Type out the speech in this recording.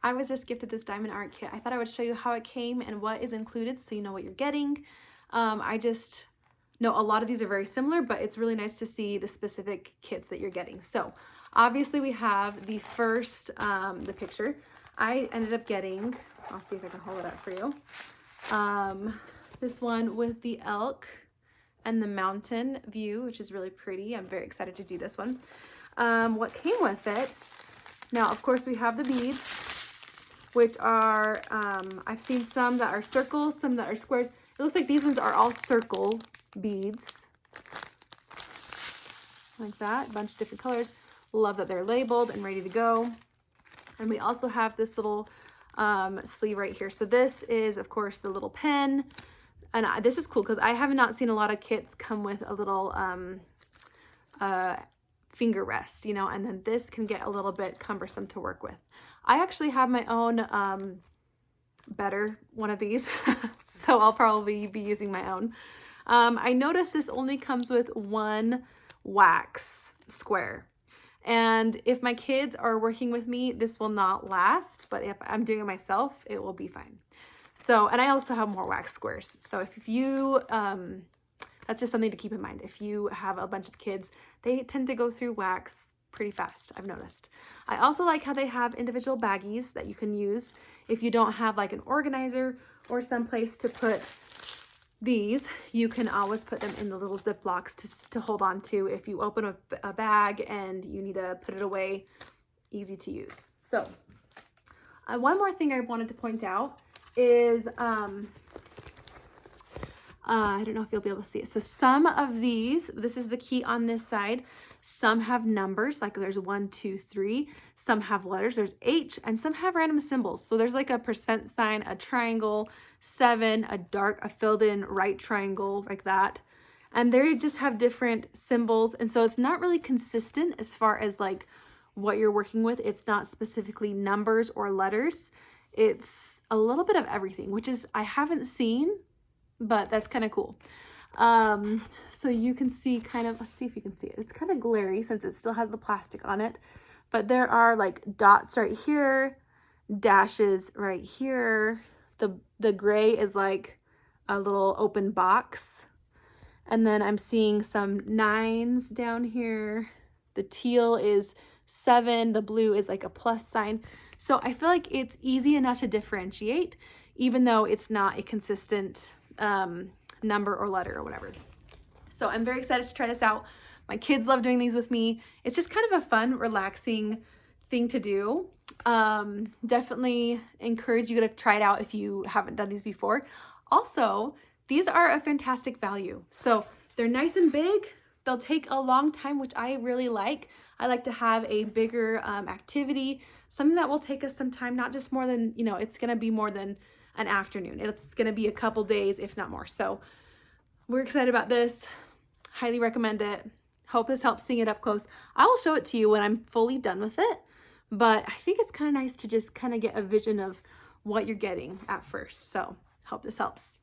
I was just gifted this diamond art kit. I thought I would show you how it came and what is included so you know what you're getting. I just know a lot of these are very similar, but it's really nice to see the specific kits that you're getting. So obviously we have the first, the picture. I ended up getting, I'll see if I can hold it up for you. This one with the elk and the mountain view, which is really pretty. I'm very excited to do this one. What came with it, now of course we have the beads, which are, I've seen some that are circles, some that are squares. It looks like these ones are all circle beads, like that, a bunch of different colors. Love that they're labeled and ready to go. And we also have this little sleeve right here. So this is, of course, the little pen. And this is cool because I have not seen a lot of kits come with a little finger rest, you know, and then this can get a little bit cumbersome to work with. I actually have my own better one of these, so I'll probably be using my own. I noticed this only comes with one wax square. And if my kids are working with me, this will not last, but if I'm doing it myself, it will be fine. So, and I also have more wax squares. So if you, that's just something to keep in mind. If you have a bunch of kids, they tend to go through wax pretty fast, I've noticed. I also like how they have individual baggies that you can use if you don't have like an organizer or some place to put these. You can always put them in the little Ziplocs to hold on to if you open a bag and you need to put it away. Easy to use. So one more thing I wanted to point out is I don't know if you'll be able to see it. So some of these, this is the key on this side. Some have numbers, like there's 1, 2, 3. Some have letters, there's H, and some have random symbols. So there's like a percent sign, a triangle, 7, a filled in right triangle, like that. And they just have different symbols. And so it's not really consistent as far as like what you're working with. It's not specifically numbers or letters. It's a little bit of everything, which is, I haven't seen, but that's kind of cool. So you can see kind of, let's see if you can see it. It's kind of glary since it still has the plastic on it, but there are like dots right here, dashes right here. The gray is like a little open box. And then I'm seeing some 9s down here. The teal is 7. The blue is like a plus sign. So I feel like it's easy enough to differentiate, even though it's not a consistent number or letter or whatever. So I'm very excited to try this out. My kids love doing these with me. It's just kind of a fun, relaxing thing to do. Definitely encourage you to try it out if you haven't done these before. Also, these are a fantastic value. So they're nice and big. They'll take a long time, which I really like. I like to have a bigger activity, something that will take us some time, not just more than, you know, it's gonna be more than an afternoon. It's gonna be a couple days, if not more. So we're excited about this. Highly recommend it. Hope this helps seeing it up close. I will show it to you when I'm fully done with it, but I think it's kind of nice to just kind of get a vision of what you're getting at first. So hope this helps.